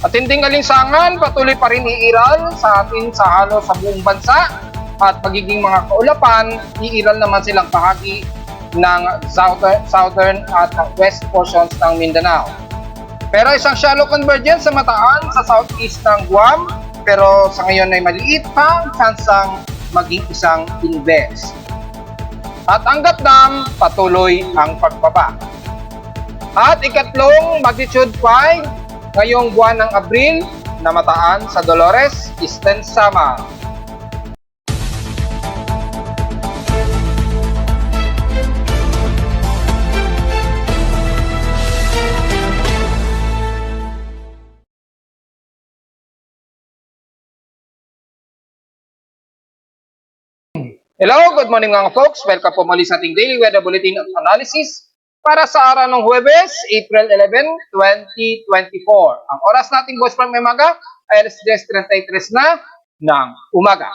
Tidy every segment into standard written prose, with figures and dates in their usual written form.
Matinding alinsangan, patuloy pa rin iiral sa atin sa halos sa buong bansa at magiging mga kaulapan, iiral naman silang bahagi ng southern at west portions ng Mindanao. Pero isang shallow convergence sa mataan sa southeast ng Guam, pero sa ngayon ay maliit pa ang tsansang maging isang inverse. At ang Gatdam, patuloy ang pagbaba. At ikatlong magnitude 5 ngayong buwan ng Abril na mataan sa Dolores, Eastern Samar. Hello, good morning mga folks. Welcome po muli sa ating daily weather bulletin at analysis para sa araw ng Huwebes, April 11, 2024. Ang oras nating boys from umaga ay alas 10:33 na ng umaga.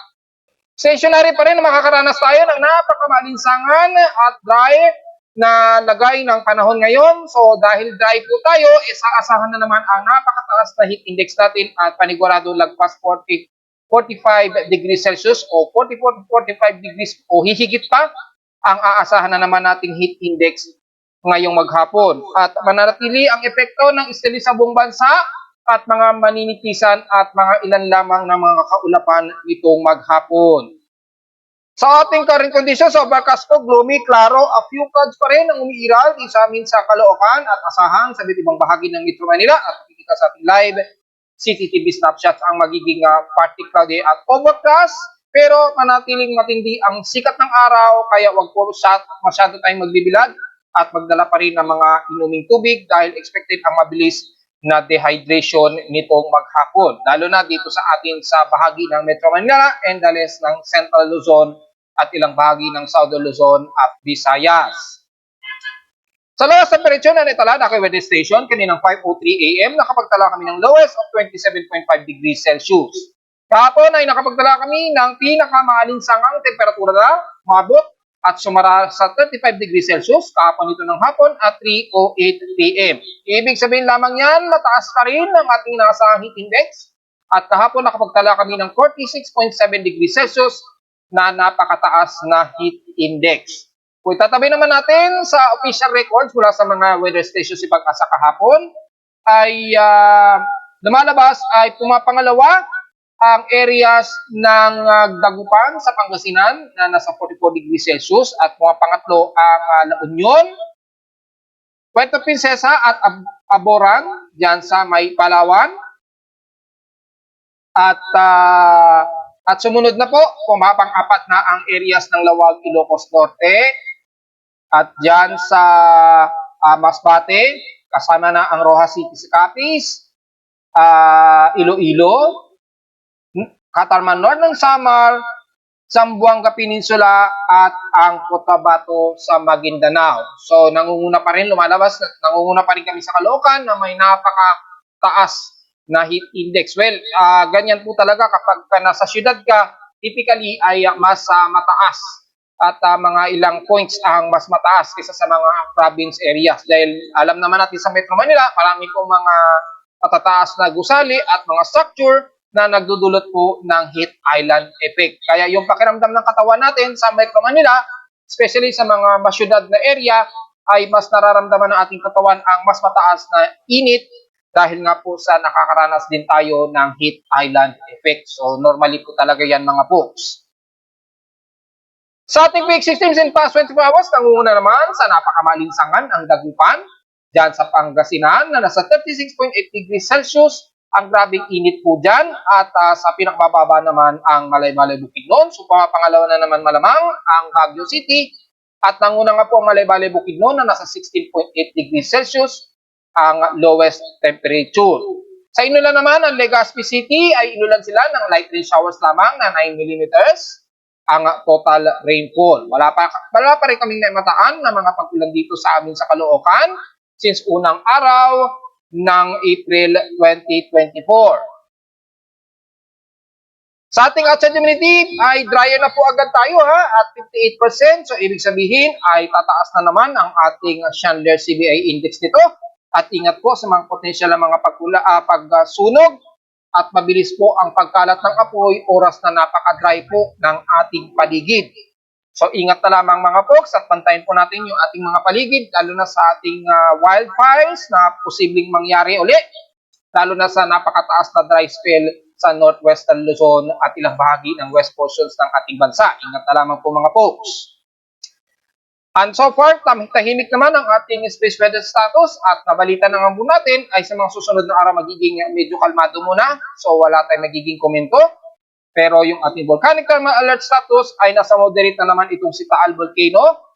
Stationary pa rin na makakaranas tayo ng napakamalinsangan at dry na lagay ng panahon ngayon. So dahil dry po tayo, isa-asahan na naman ang napakataas na heat index natin at panigurado lagpas 45 degrees Celsius o 44 to 45 degrees o hihigit pa ang aasahan na naman nating heat index ngayong maghapon. At mananatili ang epekto ng estili sa buong bansa at mga maninitisan at mga ilan lamang ng mga kaulapan nitong maghapon. Sa ating current conditions, overcast po, gloomy, klaro, a few clouds pa rin ang umiiral sa amin sa Caloocan at asahan sa ibang bahagi ng Metro Manila at makikita sa ating live CCTV snapshots ang magiging partly cloudy at overcast, pero manatiling matindi ang sikat ng araw, kaya wag po masyado tayong magbibilad at magdala pa rin ng mga inuming tubig dahil expected ang mabilis na dehydration nitong maghapon, lalo na dito sa atin sa bahagi ng Metro Manila and the rest ng Central Luzon at ilang bahagi ng Southern Luzon at Visayas. Sa lowest temperature na naitala na kay weather station kaninang 5:03 AM, nakapagtala kami ng lowest of 27.5 degrees Celsius. Kahapon ay nakapagtala kami ng pinakamaalinsangang temperatura na umabot at sumara sa 35 degrees Celsius kahapon ito ng hapon at 3:08 PM. Ibig sabihin lamang yan, mataas pa rin ang ating nasa heat index at kahapon nakapagtala kami ng 46.7 degrees Celsius na napakataas na heat index. Kung itatabi naman natin sa official records mula sa mga weather stations si Pag-asa kahapon, ay lumalabas ay pumapangalawa ang areas ng Dagupan sa Pangasinan na nasa 44 degrees Celsius at pumapangatlo ang La Union, Puerto Princesa at Aboran dyan sa may Palawan. At sumunod na po, pumapang-apat na ang areas ng Lawag, Ilocos Norte. At dyan sa Masbate, kasama na ang Rojas City sa Capiz, Iloilo, Catarman North ng Samar, Zamboanga Peninsula at ang Cotabato sa Maguindanao. So nangunguna pa rin nangunguna pa rin kami sa Caloocan na may napakataas na heat index. Well, ganyan po talaga kapag nasa syudad ka, typically ay mas mataas at mga ilang points ang mas mataas kaysa sa mga province areas. Dahil alam naman natin sa Metro Manila, marami pong mga matataas na gusali at mga structure na nagdudulot po ng heat island effect. Kaya yung pakiramdam ng katawan natin sa Metro Manila, especially sa mga masyudad na area, ay mas nararamdaman ng ating katawan ang mas mataas na init dahil nga po sa nakakaranas din tayo ng heat island effect. So normally po talaga yan mga folks. Sa ating peak systems in past 24 hours, nangunguna naman sa napakamalinsangan ang Dagupan, dyan sa Pangasinan na nasa 36.8 degrees Celsius. Ang grabing init po dyan at sa pinakababa naman ang Malaybalay Bukidnon. So pangalawa na naman malamang ang Baguio City at nanguna nga po ang Malaybalay Bukidnon na nasa 16.8 degrees Celsius ang lowest temperature. Sa Inulan naman, ang Legazpi City ay inulan sila ng light rain showers lamang na 9 millimeters. Ang total rainfall. Wala pa rin kaming naimataan na mga pag-ulan dito sa amin sa Caloocan since unang araw ng April 2024. Sa ating outside humidity ay dryer na po agad tayo at 58%. So ibig sabihin ay tataas na naman ang ating Chandler CBI index nito At ingat po sa mga potensyal na mga pagsunog at mabilis po ang pagkalat ng apoy oras na napaka-dry po ng ating paligid. So ingat na lamang mga folks at pantayin po natin yung ating mga paligid lalo na sa ating wildfires na posibleng mangyari uli, lalo na sa napakataas na dry spell sa northwestern Luzon at ilang bahagi ng west portions ng ating bansa. Ingat na lamang po mga folks. And so far, tahimik naman ang ating space weather status at nabalita na nga po natin ay sa mga susunod na araw magiging medyo kalmado muna. So wala tayong magiging komento. Pero yung ating volcanic thermal alert status ay nasa moderate na naman itong si Taal Volcano.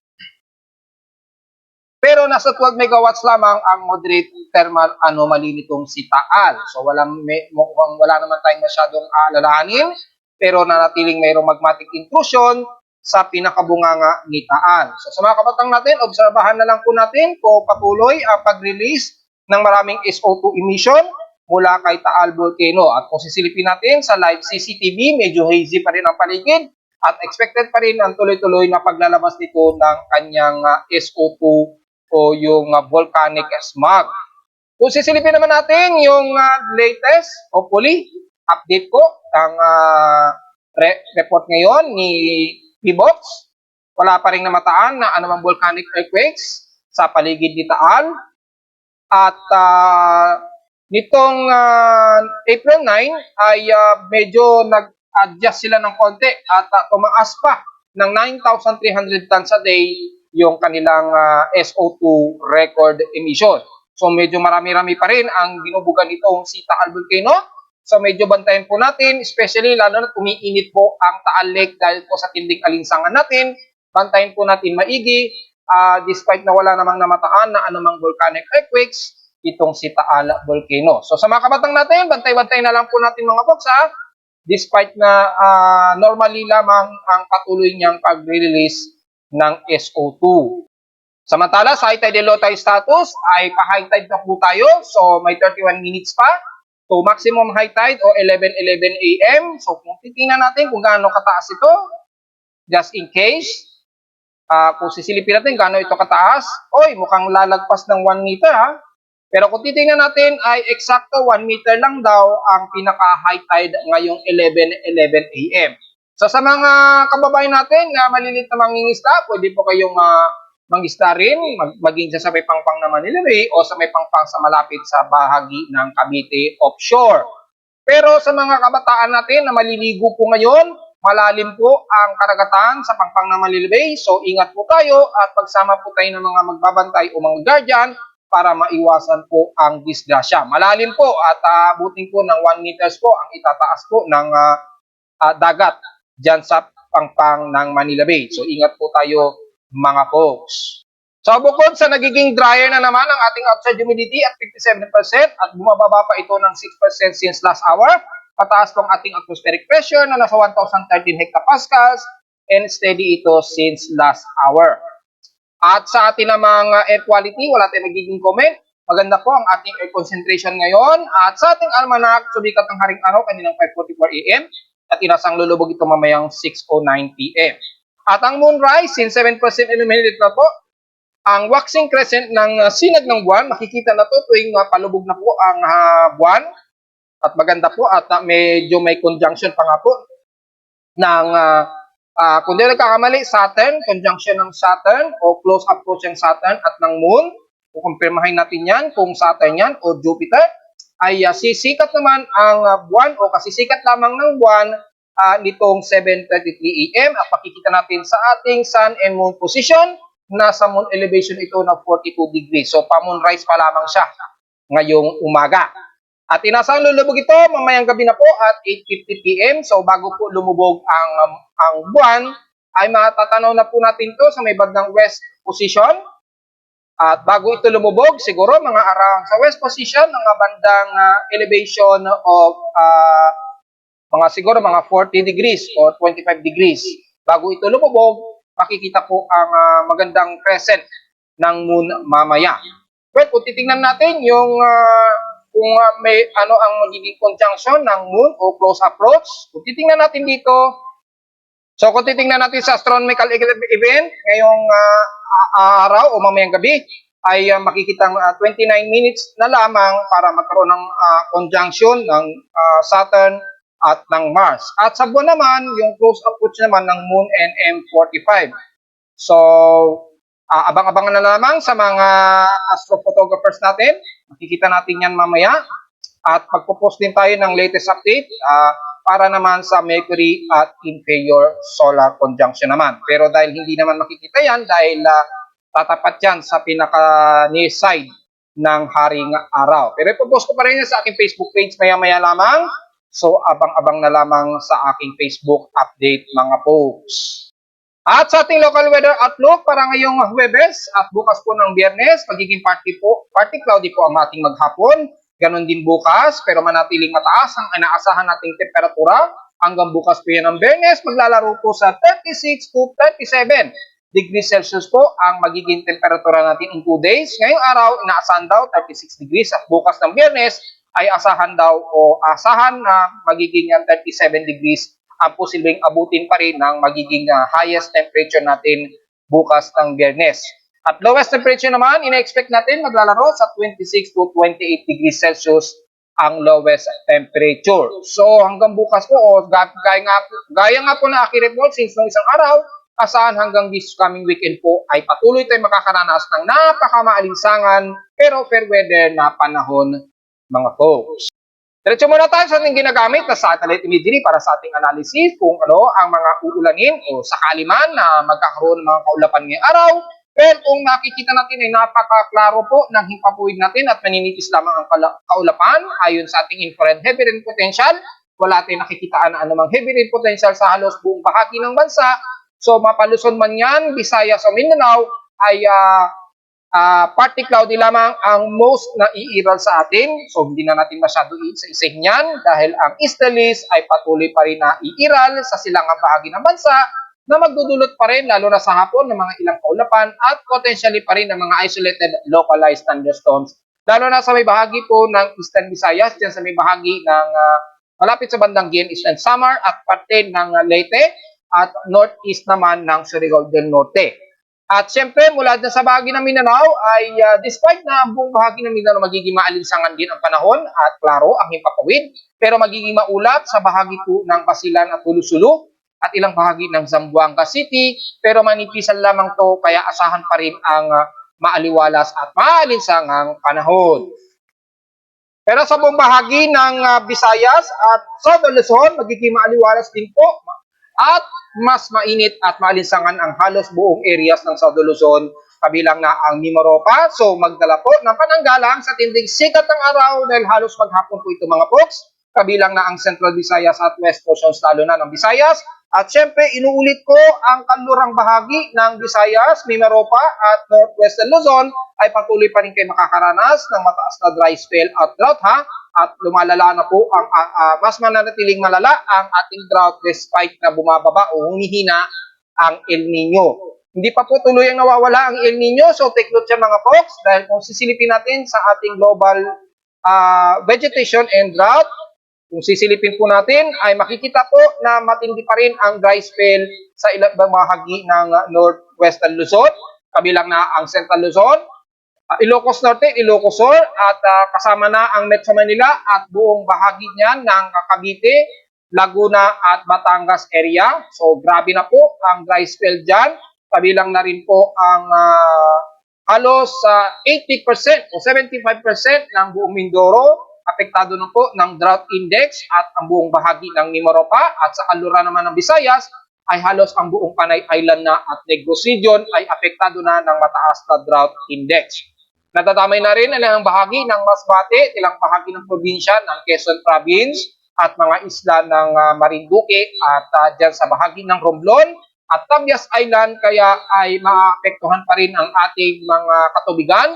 Pero nasa 12 megawatts lamang ang moderate thermal anomaly nitong si Taal. So wala naman tayong masyadong alalahanin. Pero nanatiling mayroong magmatic intrusion sa pinakabunganga ni Taal. So sa mga kabatang natin, obserbahan na lang po natin kung patuloy ang pag-release ng maraming SO2 emission mula kay Taal Volcano. At kung sisilipin natin sa live CCTV, medyo hazy pa rin ang paligid at expected pa rin ang tuloy-tuloy na paglalabas nito ng kanyang SO2 o yung volcanic smog. Kung sisilipin naman natin yung latest, hopefully, update ko ang report ngayon ni PBOX, wala pa rin namataan na anumang volcanic earthquakes sa paligid ni Taal. At nitong April 9 ay medyo nag-adjust sila ng konti at tumaas pa ng 9,300 tons a day yung kanilang SO2 record emission. So medyo marami-rami pa rin ang binubugan nitong si Taal Volcano. So medyo bantayan po natin, especially lalo na umiinit po ang Taal Lake dahil po sa tinding alinsangan natin. Bantayan po natin maigi despite na wala namang namataan na anumang volcanic earthquakes itong si Taal Volcano. So sa mga kabatang natin, bantay-bantay na lang po natin mga folks despite na normally lamang ang patuloy niyang pag-release ng SO2. Samantala sa high tide and low tide status ay pa-high tide na po tayo. So may 31 minutes pa to maximum high tide o 11:11 AM. So kung titingnan natin kung gaano kataas ito, just in case, kung sisilipin natin gaano ito kataas, mukhang lalagpas ng 1 meter Pero kung titingnan natin ay eksakto 1 meter lang daw ang pinaka-high tide ngayong 11:11 AM. So sa mga kababayan natin na maliliit na mangingisda, pwede po kayong mangisda rin, maging sa may pangpang na Manila Bay o sa may pangpang sa malapit sa bahagi ng Cavite offshore. Pero sa mga kabataan natin na maliligo po ngayon, malalim po ang karagatan sa pangpang na Manila Bay. So ingat po tayo at pagsama po tayo ng mga magbabantay o mga guardian para maiwasan po ang disgrasya. Malalim po at buting po ng 1 meters po ang itataas po ng dagat dyan sa pangpang ng Manila Bay. So ingat po tayo mga folks. So bukod sa nagiging drier na naman ang ating outside humidity at 57% at bumababa pa ito ng 6% since last hour, pataas po ang ating atmospheric pressure na nasa 1,013 hectopascals and steady ito since last hour. At sa ating namang air quality, wala tayong magiging comment. Maganda po ang ating air concentration ngayon. At sa ating almanac, sumikat ng haring araw kaninang 5:44 AM at inasang lulubog ito mamayang 6:09 PM. At ang moonrise, since 7% illuminated na po, ang waxing crescent ng sinag ng buwan, makikita na to tuwing palubog na po ang buwan. At maganda po at medyo may conjunction pa nga po ng kung di nagkakamali, Saturn, conjunction ng Saturn o close approach ng Saturn at ng Moon. Kukumpirmahin natin yan kung Saturn yan o Jupiter. Ay sisikat naman ang buwan o kasisikat lamang ng buwan nitong 7:33 AM. At pakikita natin sa ating Sun and Moon position. Nasa Moon elevation ito na 42 degrees. So pa-moonrise pa lamang siya ngayong umaga. At inasang lulubog ito mamayang gabi na po at 8:50 PM. So bago po lumubog ang buwan, ay matatanaw na po natin to sa may bandang west position. At bago ito lumubog, siguro mga around sa west position, mga bandang elevation of siguro mga 40 degrees or 25 degrees. Bago ito lumubog, makikita po ang magandang crescent ng moon mamaya. Well, kung titingnan natin yung kung may ano ang magiging conjunction ng moon o close approach. Kung titingnan natin dito, so kung titingnan natin sa astronomical event ngayong araw o mamayang gabi, ay makikitang 29 minutes na lamang para magkaroon ng conjunction ng Saturn at ng Mars. At sa buwan naman, yung close approach naman ng Moon and M45. So, abang-abangan na lamang sa mga astrophotographers natin. Makikita natin yan mamaya. At magpo-post din tayo ng latest update para naman sa Mercury at inferior solar conjunction naman. Pero dahil hindi naman makikita yan, dahil tatapat yan sa pinaka-near side ng haring araw. Pero ipopost ko pa rin yan sa aking Facebook page maya-maya lamang. So, abang-abang na lamang sa aking Facebook update mga folks. At sa ating local weather outlook para ngayong Huwebes at bukas po ng Biyernes, magiging partly cloudy po ang ating maghapon. Ganon din bukas, pero manatiling mataas ang inaasahan nating temperatura. Hanggang bukas po yan ng Biyernes, maglalaro po sa 36 to 37 degrees Celsius po ang magiging temperatura natin in 2 days. Ngayong araw, inaasahan daw 36 degrees at bukas ng Biyernes ay asahan na magiging 37 degrees ang posibleng abutin pa rin ng magiging highest temperature natin bukas ng Biyernes. At lowest temperature naman, ina-expect natin maglalaro sa 26 to 28 degrees Celsius ang lowest temperature. So hanggang bukas po, gaya nga po na aking report since noong isang araw, asahan hanggang this coming weekend po ay patuloy tayong makakaranas ng napakamaalinsangan pero fair weather na panahon mga folks. Diretso muna tayo sa ating ginagamit na satellite imagery para sa ating analysis kung ano ang mga uulanin o sakali man na magkakaroon ng mga kaulapan ngayong araw. Pero kung makikita natin ay napakaklaro po ng himpapuwid natin at maninipis lamang ang kaulapan ayon sa ating infrared heavy rain potential. Wala tayong nakikitaan na anumang heavy rain potential sa halos buong bahagi ng bansa. So mapaluson man yan, Visayas o Mindanao ay partly cloudy lamang ang most na iiral sa atin. So hindi na natin masyado isa-isahin yan dahil ang easterlies ay patuloy pa rin na iiral sa silangang bahagi ng bansa na magdudulot pa rin lalo na sa hapon ng mga ilang kaulapan at potentially pa rin ng mga isolated localized thunderstorms. Lalo na sa may bahagi po ng Eastern Visayas, dyan sa may bahagi ng malapit sa bandang Guian Eastern Samar at parte ng Leyte at northeast naman ng Surigao del Norte. At syempre, mula dyan sa bahagi ng Mindanao ay despite na ang buong bahagi ng Mindanao magiging maalinsangan din ang panahon at klaro ang himpapawid, pero magiging maulap sa bahagi po ng Basilan at Hulusulu at ilang bahagi ng Zamboanga City, pero manipisan lamang to kaya asahan pa rin ang maaliwalas at maalinsangang panahon. Pero sa buong bahagi ng Visayas at Southern Luzon, magiging maaliwalas din po at mas mainit at maalinsangan ang halos buong areas ng Southern Luzon, kabilang na ang Mimaropa. So magdala po ng pananggalang sa tinding sikat ng araw dahil halos maghapon po ito mga folks, kabilang na ang Central Visayas at West portions lalo na ng Visayas. At syempre, inuulit ko ang kanlurang bahagi ng Visayas, Mimaropa at Northwestern Luzon ay patuloy pa rin kayo makakaranas ng mataas na dry spell at drought at lumalala na po ang mas mananatiling malala ang ating drought despite na bumababa o humihina ang El Nino. Hindi pa po tuloy ang nawawala ang El Nino, so take note yan mga folks dahil kung sisilipin natin sa ating global vegetation and drought, kung sisilipin po natin ay makikita po na matindi pa rin ang dry spell sa ilang bahagi ng Northwestern Luzon, kabilang na ang Central Luzon, Ilocos Norte, Ilocos Sur at kasama na ang Metro Manila at buong bahagi niyan ng Cavite, Laguna at Batangas area. So grabe na po ang dry spell dyan. Kabilang na rin po ang halos 80% o 75% ng buong Mindoro. Apektado na po ng drought index at ang buong bahagi ng Mimaropa at sa kanluran naman ng Visayas ay halos ang buong Panay Island na at Negros Region ay apektado na ng mataas na drought index. Nadadamay na rin ang bahagi ng Masbate, ilang bahagi ng probinsya ng Quezon Province at mga isla ng Marinduque at dyan sa bahagi ng Romblon at Tabias Island kaya ay maapektuhan pa rin ang ating mga katubigan.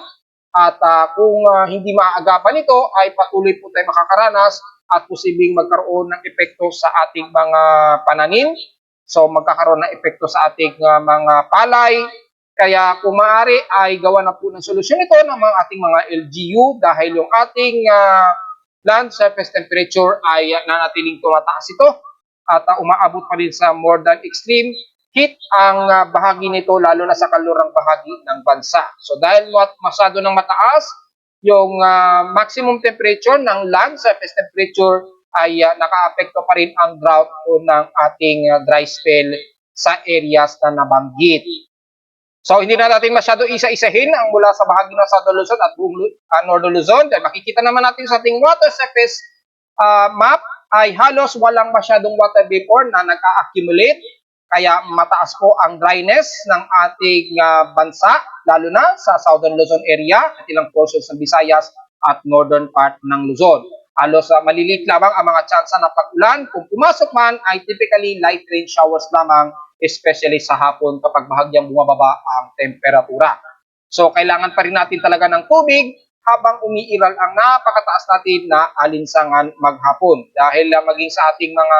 At kung hindi maaagapan ito, ay patuloy po tayo makakaranas at posibleng magkaroon ng epekto sa ating mga pananim. So magkakaroon ng epekto sa ating mga palay. Kaya kung maaari ay gawa na po ng solusyon ito ng mga ating mga LGU dahil yung ating land surface temperature ay nanatiling tumataas ito at umaabot pa rin sa more than extreme heat ang bahagi nito, lalo na sa kalurang bahagi ng bansa. So dahil masyado ng mataas yung maximum temperature ng land surface temperature, ay nakaapekto pa rin ang drought o ng ating dry spell sa areas na nabanggit. So hindi na natin masyado isa-isahin ang mula sa bahagi ng Southern Luzon at buong Northern Luzon, dahil makikita naman natin sa ating water surface map ay halos walang masyadong water vapor na nag-a-accumulate, kaya mataas po ang dryness ng ating bansa, lalo na sa Southern Luzon area at ilang portions ng Visayas at northern part ng Luzon. Halos maliliit lamang ang mga tsansa ng pag-ulan. Kung pumasok man ay typically light rain showers lamang, especially sa hapon kapag bahagyang bumababa ang temperatura. So kailangan pa rin natin talaga ng tubig habang umiiral ang napakataas natin na alinsangan maghapon. Dahil maging sa ating mga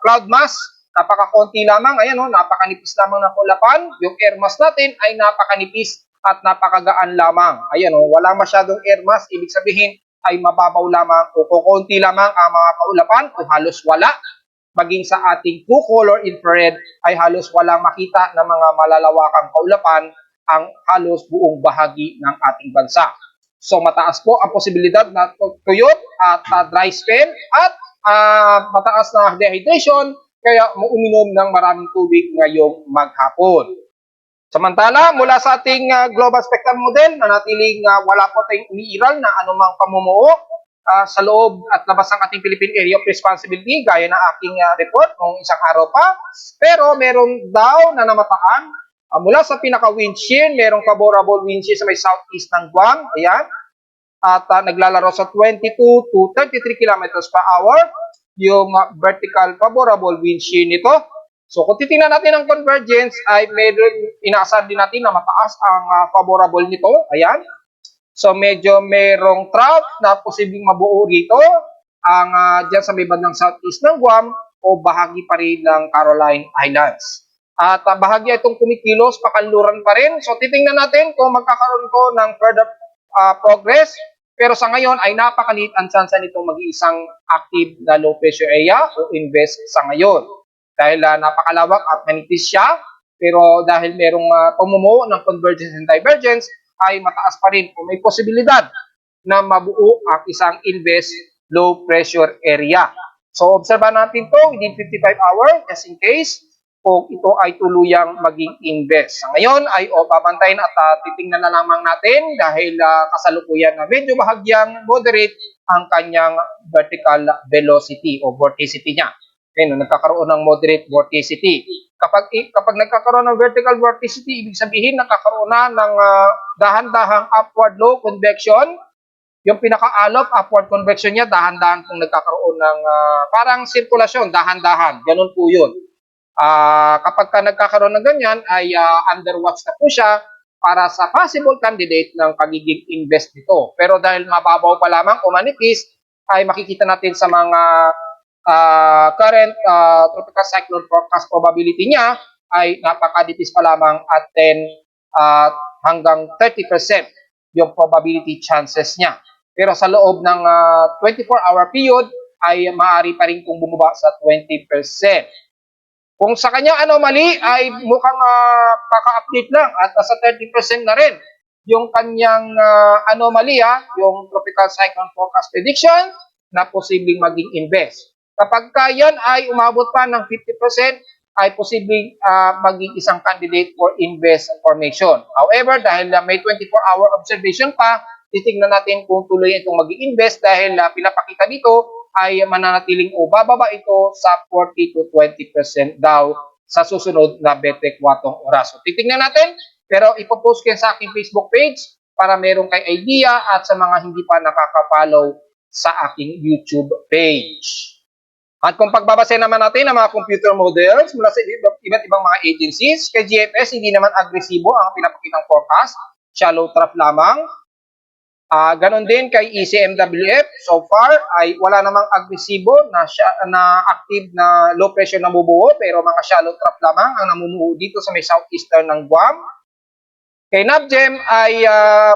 cloud mass, napakakonti lamang, ayan napakanipis lamang ng kulapan. Yung air mass natin ay napakanipis at napakagaan lamang. Ayan walang masyadong air mass, ibig sabihin ay mababaw lamang o kukunti lamang ang mga kaulapan o halos wala. Maging sa ating two-color infrared ay halos walang makita ng mga malalawakang kaulapan ang halos buong bahagi ng ating bansa. So mataas po ang posibilidad na tuyot at dry spell at mataas na dehydration, kaya uminom ng maraming tubig ngayong maghapon. Samantala, mula sa ating global spectrum model, nanatiling wala po tayong umiiral na anumang pamumuo sa loob at labas ng ating Philippine Area of Responsibility, gaya ng aking report noong isang araw pa. Pero meron daw na namataan mula sa pinaka-wind shear, merong favorable wind shear sa may southeast ng Guam. Ayan. At naglalaro sa 22 to 33 kilometers per hour yung vertical favorable wind shear nito. So kung titingnan natin ang convergence, ay meron, inaasahan din natin na mataas ang favorable nito. Ayan. So medyo merong trough na posibleng mabuo rito ang dyan sa may bandang southeast ng Guam o bahagi pa rin ng Caroline Islands. At bahagi itong kumikilos, pakanluran pa rin. So titingnan natin kung magkakaroon ko ng further progress. Pero sa ngayon ay napakaliit ang tsansa nitong mag-iisang active na low pressure area o invest sa ngayon. Dahil napakalawak at manipis siya, pero dahil merong pamumuo ng convergence and divergence, ay mataas pa rin kung may posibilidad na mabuo ang isang invest low pressure area. So obserbahan natin to within 55 hours just in case kung ito ay tuluyang maging invest. Sa ngayon ay babantayin at titingnan na lamang natin dahil kasalukuyan na medyo bahagyang moderate ang kanyang vertical velocity o vorticity niya. Ngayon, nagkakaroon ng moderate vorticity. Kapag nagkakaroon ng vertical vorticity, ibig sabihin nagkakaroon na ng dahan-dahang upward low convection. Yung pinaka-alop, upward convection niya, dahan-dahan kung nagkakaroon ng parang sirkulasyon, dahan-dahan. Ganun po yun. Kapag nagkakaroon ng ganyan, ay underwatch na po siya para sa possible candidate ng pagiging invest nito. Pero dahil mababaw pa lamang o manipis, ay makikita natin sa mga current tropical cyclone forecast probability niya ay napakadipis pa lamang at 10 hanggang 30% yung probability chances niya. Pero sa loob ng 24-hour period ay maaari pa rin kung bumaba sa 20%. Kung sa kanyang anomaly ay mukhang kaka-update lang at nasa 30% na rin yung kanyang anomaly, yung tropical cyclone forecast prediction na posibleng maging invest. Kapag yan ay umabot pa ng 50%, ay posibleng maging isang candidate for invest formation. However, dahil may 24-hour observation pa, titingnan natin kung tuloy itong mag-invest dahil pinapakita dito ay mananatiling o bababa ito sa 40 to 20% daw sa susunod na 24 oras. So, titingnan natin, pero ipopost ko sa aking Facebook page para meron kay idea at sa mga hindi pa nakaka-follow sa aking YouTube page. At kung pagbabase naman natin ng mga computer models mula sa iba't ibang mga agencies, kay GFS hindi naman agresibo ang pinapakitang forecast, shallow trough lamang. Ganon din kay ECMWF, so far ay wala namang agresibo na active na low pressure na bubuo, pero mga shallow trough lamang ang namumuo dito sa may southeastern ng Guam. Kay NAVGEM ay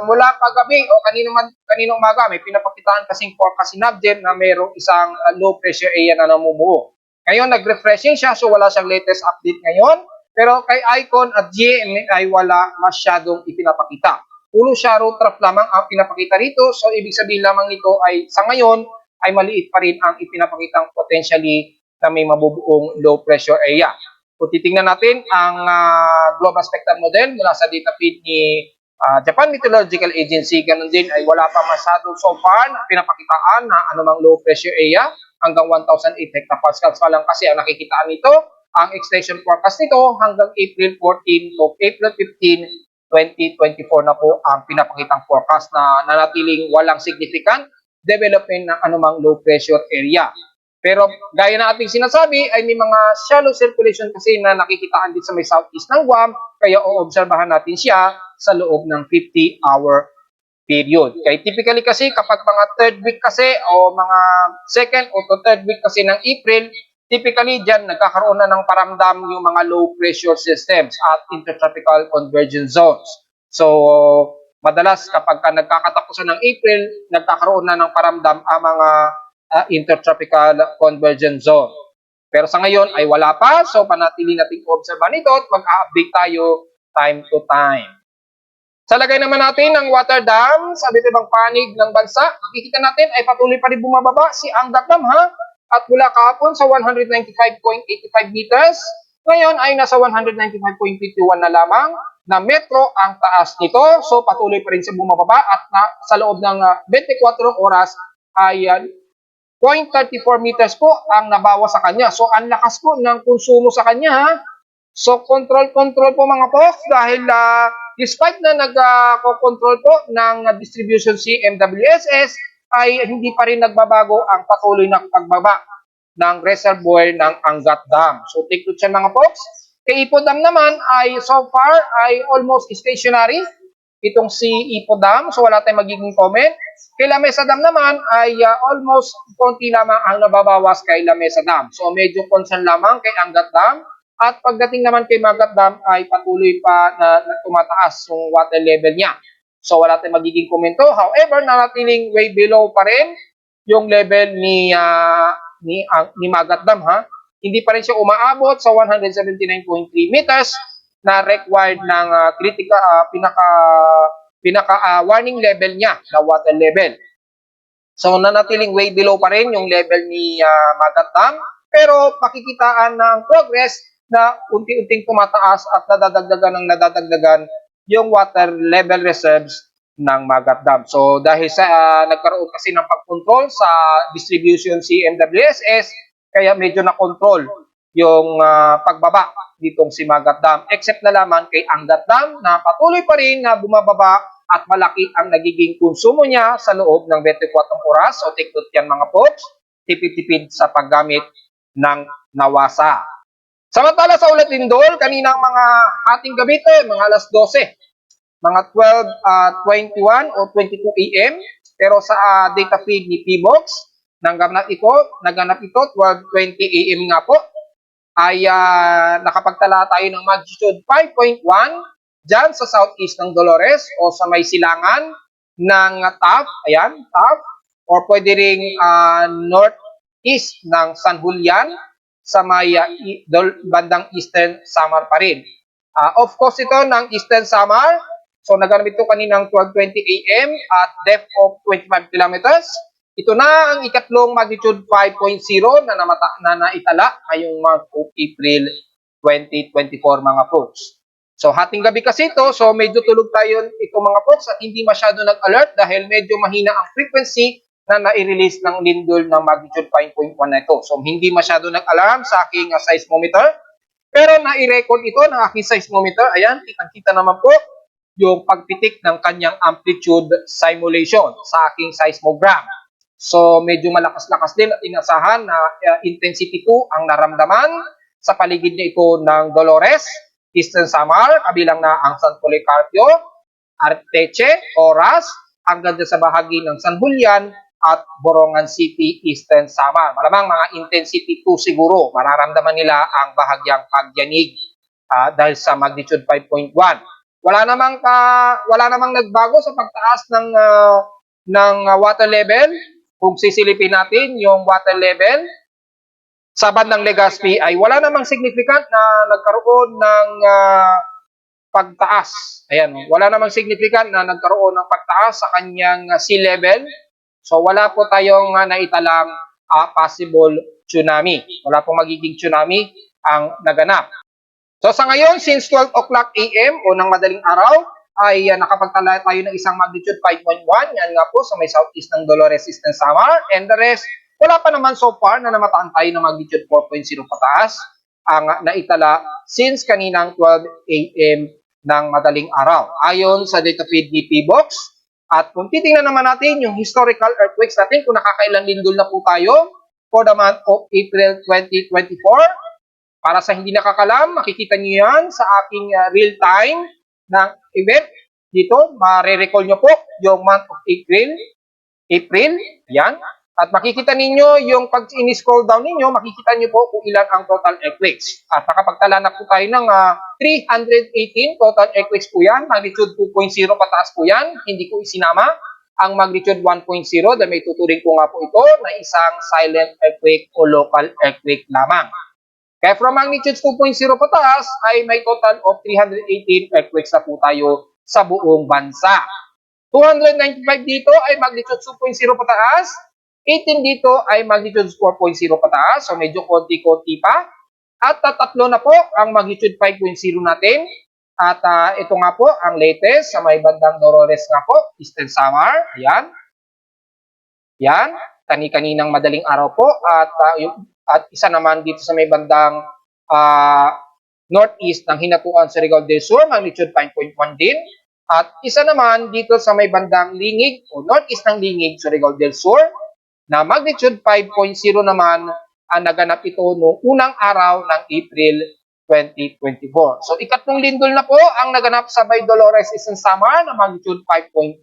mula kagabi o kaninong umaga may pinapakitaan kasing forecast si NAVGEM na mayroong isang low pressure area na namumuo. Ngayon, nag-refreshing siya, so wala siyang latest update ngayon. Pero kay Icon at GMA ay wala masyadong ipinapakita. Puro siya road trap lamang ang pinapakita rito. So, ibig sabihin lamang nito ay sa ngayon ay maliit pa rin ang ipinapakitang potentially na may mabubuong low pressure area. Kung titingnan natin ang global spectral model mula sa data feed ni Japan Meteorological Agency, ganun din ay wala pa masyado so far na pinapakitaan na anumang low pressure area hanggang 1,008 hectopascals pa lang kasi ang nakikitaan nito, ang extension forecast nito hanggang April 14 to April 15, 2024 na po ang pinapakitang forecast na nanatiling walang significant development ng anumang low pressure area. Pero gaya na ating sinasabi ay may mga shallow circulation kasi na nakikitaan din sa may southeast ng Guam, kaya oobserbahan natin siya sa loob ng 50-hour period. Kaya typically kasi kapag mga third week kasi o mga second o third week kasi ng April, typically dyan nagkakaroon na ng paramdam yung mga low pressure systems at intertropical convergence zones. So, madalas kapag nagkakatapusan ng April, nagkakaroon na ng paramdam ang mga intertropical convergence zone. Pero sa ngayon ay wala pa, so panatili nating obserbahan ito at mag-update tayo time to time. Sa lagay naman natin ng water dam sa ibang panig ng bansa, makikita natin ay patuloy pa rin bumababa si Angat Dam ha, at mula kahapon sa 195.85 meters, ngayon ay nasa 195.51 na lamang na metro ang taas nito. So patuloy pa rin siya bumababa at sa loob ng 24 oras ay 0.34 meters po ang nabawas sa kanya. So, ang lakas po ng konsumo sa kanya, ha? So, control po mga folks dahil despite na nag-control po ng distribution si MWSS, ay hindi pa rin nagbabago ang patuloy na pagbaba ng reservoir ng Angat Dam. So, take note yan mga folks. Kay Ipo Dam naman ay so far ay almost stationary itong si Ipo Dam. So, wala tayong magiging comment. Kay Lamesa Dam naman ay almost konti lamang ang nababawas kay Lamesa Dam. So medyo concern lamang kay Angat Dam. At pagdating naman kay Magat Dam ay patuloy pa na tumataas yung water level niya. So wala tayong magiging komento. However, nanatiling way below pa rin yung level ni Magat Dam ha. Hindi pa rin siya umaabot sa 179.3 meters na required ng critical pinaka warning level niya na water level. So nanatiling way below pa rin yung level ni Magat Dam, pero pakikitaan ng progress na unti-unting tumataas at nadadagdagan yung water level reserves ng Magat Dam. So dahil sa nagkaroon kasi ng pagkontrol sa distribution si MWSS, kaya medyo na-control yung pagbaba ditong si Magat Dam, except na lamang kay Angat Dam na patuloy pa rin na bumababa at malaki ang nagiging konsumo niya sa loob ng 24 oras. So take note yan mga folks, tipid-tipid sa paggamit ng nawasa. Samantala sa ulat lindol, kaninang mga hating gabi ito, mga alas 12, mga 12:21 o 22 AM, pero sa data feed ni PBOX, naganap ito 12:20 AM nga po, ay nakapagtala tayo ng magnitude 5.1 dyan sa southeast ng Dolores o sa may silangan ng Taft, ayan, Taft, or pwede ring northeast ng San Julian sa may bandang Eastern Samar pa rin. Of course ito ng Eastern Samar, so naganap ito kaninang 12:20 AM at depth of 25 kilometers. Ito na ang ikatlong magnitude 5.0 na naitala ngayong month of April 2024 mga folks. So hating gabi kasi ito, so medyo tulog tayo ito mga folks at hindi masyado nag-alert dahil medyo mahina ang frequency na nai-release ng lindol ng magnitude 5.1 na ito. So hindi masyado nag-alarm sa aking seismometer, pero nai-record ito ng aking seismometer. Ayan, kitang-kita naman po yung pagpitik ng kanyang amplitude simulation sa aking seismogram. So medyo malakas-lakas din at inasahan na intensity 2 ang naramdaman sa paligid niya ito ng Dolores, Eastern Samar, kabilang na ang San Policarpio, Arteche, Oras, hanggang sa bahagi ng San Julian at Borongan City, Eastern Samar. Malamang mga intensity 2 siguro, mararamdaman nila ang bahagyang pagyanig dahil sa magnitude 5.1. Wala namang nagbago sa pagtaas ng water level. Kung sisilipin natin yung water level sa bandang Legazpi ay wala namang significant na nagkaroon ng pagtaas. Ayan, wala namang significant na nagkaroon ng pagtaas sa kanyang sea level. So wala po tayong naitalang possible tsunami. Wala pong magiging tsunami ang naganap. So sa ngayon, since 12 o'clock AM o ng madaling araw, ay nakapagtala tayo ng isang magnitude 5.1. Yan nga po sa may southeast ng Dolores Eastern Samar. And the rest, wala pa naman so far na namataan tayo ng magnitude 4.0 pataas ang naitala since kaninang 12 AM ng madaling araw. Ayon sa data feed ni PBOX, at kung titingnan naman natin yung historical earthquakes natin, kung nakakailang lindol na po tayo for the month of April 2024, para sa hindi nakakalam, makikita niyo yan sa aking real-time ng event. Dito, mare-recall nyo po yung month of April. Yan. At makikita ninyo yung pag in-scroll down ninyo, makikita niyo po kung ilan ang total earthquakes. At nakapagtala na po tayo ng 318 total earthquakes po yan. Magnitude 2.0 pataas po yan. Hindi ko isinama ang magnitude 1.0 dahil may tuturing ko nga po ito na isang silent earthquake o local earthquake lamang. Kaya from magnitude 2.0 pataas ay may total of 318 earthquakes na po tayo sa buong bansa. 295 dito ay magnitude 2.0 pataas, 18 dito ay magnitude 4.0 pataas, so medyo konti-konti pa. At tatlo na po ang magnitude 5.0 natin. At ito nga po ang latest sa may bandang Dolores nga po, Eastern Samar. Ayan. Yan, kani-kaninang madaling araw po. At isa naman dito sa may bandang northeast ng Hinatuan sa Surigao del Sur, magnitude 5.1 din. At isa naman dito sa may bandang Lingig o northeast ng Lingig, Surigao del Sur, na magnitude 5.0 naman ang naganap ito noong unang araw ng April 2024. So ikatlong lindol na po ang naganap sa Bay Dolores, Eastern Samar na magnitude 5.1.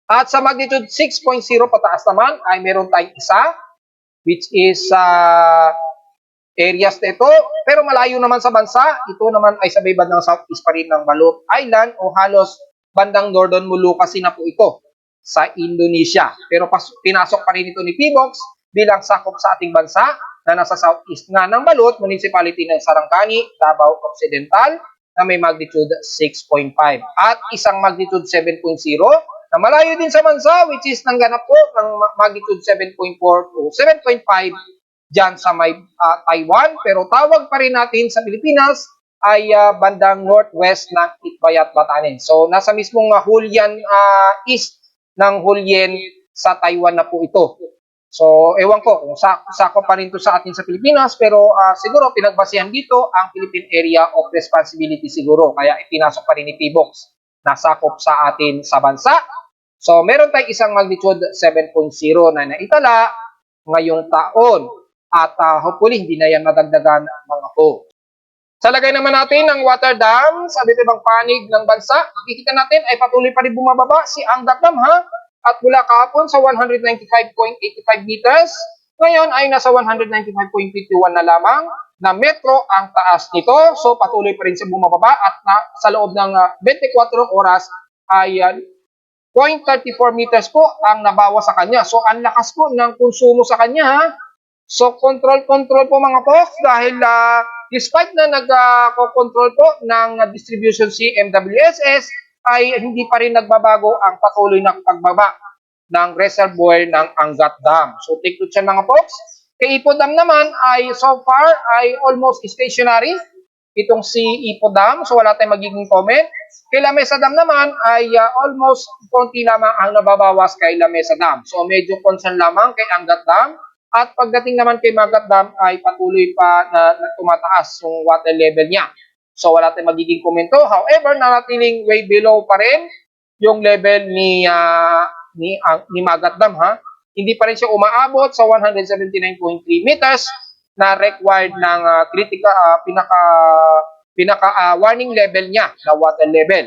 At sa magnitude 6.0 pataas naman ay meron tayong isa, which is areas na ito, pero malayo naman sa bansa. Ito naman ay sa may bandang southeast pa rin ng Balut Island o halos bandang Northern Molucas na po ito sa Indonesia. Pero pinasok pa rin ito ni PBOX bilang sakop sa ating bansa na nasa southeast na ng Balut, municipality ng Sarangani, Davao Occidental, na may magnitude 6.5. At isang magnitude 7.0 na malayo din sa bansa, which is nangganap po ng magnitude 7.4 o 7.5 dyan sa may Taiwan. Pero tawag pa rin natin sa Pilipinas ay bandang northwest ng Itbayat, Batanes. So nasa mismong Hualien east ng Hualien sa Taiwan na po ito. So ewan ko kung sakop pa rin ito sa atin sa Pilipinas, pero siguro pinagbasihan dito ang Philippine Area of Responsibility siguro. Kaya ipinasok pa rin ni PBOX na sakop sa atin sa bansa. So meron tayong isang magnitude 7.0 na naitala ngayong taon. At hopefully, hindi na yan madagdagan mga po. Sa lagay naman natin ng water dam sa ibang panig ng bansa, makikita natin ay patuloy pa rin bumababa si Angat Dam ha. At mula kahapon sa 195.85 meters, ngayon ay nasa 195.51 na lamang na metro ang taas nito. So patuloy pa rin siya bumababa at sa loob ng 24 oras ay 0.34 meters po ang nabawa sa kanya. So ang lakas po ng konsumo sa kanya ha. So, control po mga folks dahil despite na nag-control po ng distribution si MWSS ay hindi pa rin nagbabago ang patuloy na pagbaba ng reservoir ng Angat Dam. So, take note yan mga folks. Kay Ipo Dam naman ay so far ay almost stationary itong si Ipo Dam. So, wala tayong magiging comment. Kay Lamesa Dam naman ay almost konti lamang ang nababawas kay Lamesa Dam. So, medyo concern lamang kay Angat Dam. At pagdating naman kay Magat Dam ay patuloy pa na tumataas yung water level niya. So wala tayong magiging komento. However, nanatiling way below pa rin yung level ni Magat Dam ha. Hindi pa rin siya umaabot sa 179.3 meters na required ng critical pinaka warning level niya na water level.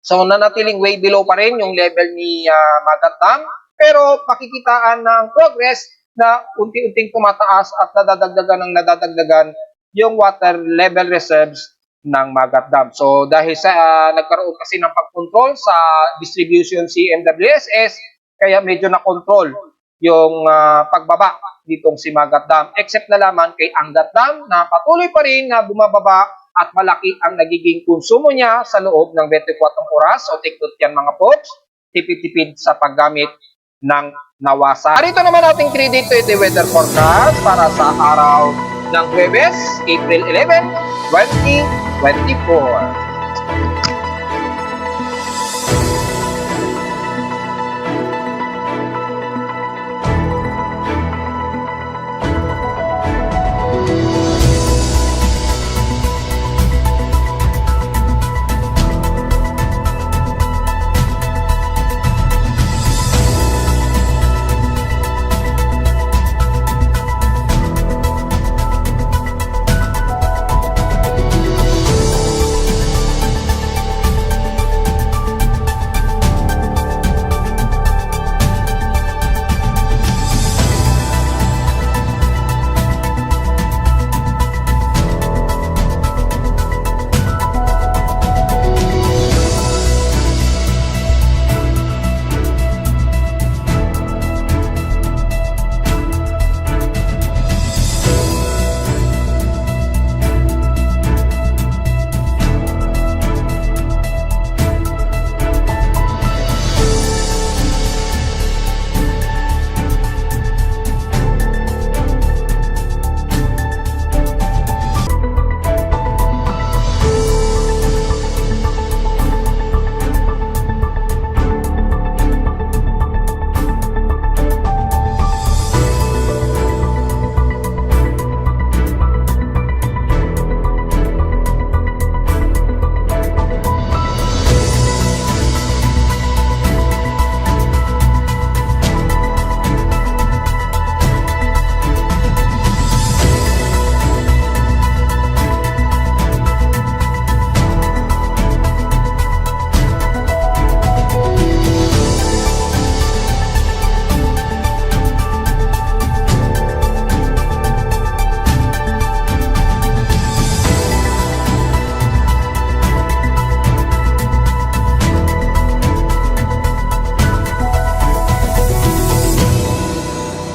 So nanatiling way below pa rin yung level ni Magat Dam, pero pakikitaan ng progress na unti-unting tumataas at nadadagdagan yung water level reserves ng Magat Dam. So dahil sa nagkaroon kasi ng pagkontrol sa distribution si MWSS, kaya medyo na-control yung pagbaba ditong Simagat Dam. Except na lamang kay Angat Dam na patuloy pa rin na bumababa at malaki ang nagiging konsumo niya sa loob ng 24 oras. So take note yan mga folks, tipid-tipid sa paggamit ng Nawasa. Narito naman ating 3-day 20 weather forecast para sa araw ng Huwebes, April 11, 2024.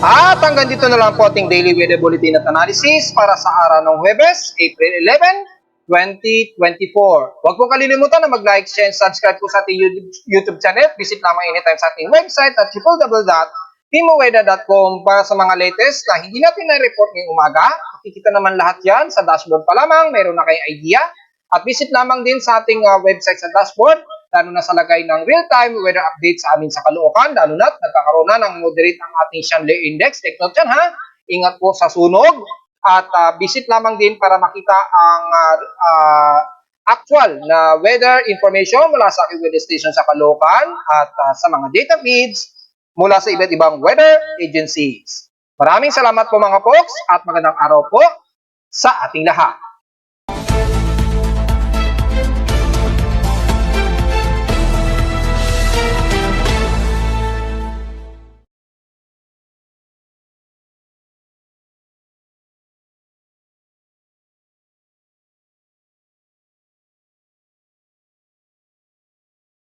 At hanggang dito na lang po ating daily weather bulletin at analysis para sa araw ng Huwebes, April 11, 2024. Huwag po kalilimutan na mag-like, share, and subscribe po sa ating YouTube channel. Visit lamang anytime sa ating website at www.timoweda.com para sa mga latest na hindi natin na-report ngayong umaga. Makikita naman lahat yan sa dashboard pa lamang. Meron na kayong idea. At visit lamang din sa ating website sa dashboard, lalo na sa lagay ng real-time weather update sa amin sa Caloocan, lalo na't nagkakaroon na ng moderate ang ating Shanley Index. Take note yan ha, ingat po sa sunog at visit lamang din para makita ang actual na weather information mula sa aking weather station sa Caloocan at sa mga data feeds mula sa iba't ibang weather agencies. Maraming salamat po mga folks at magandang araw po sa ating lahat.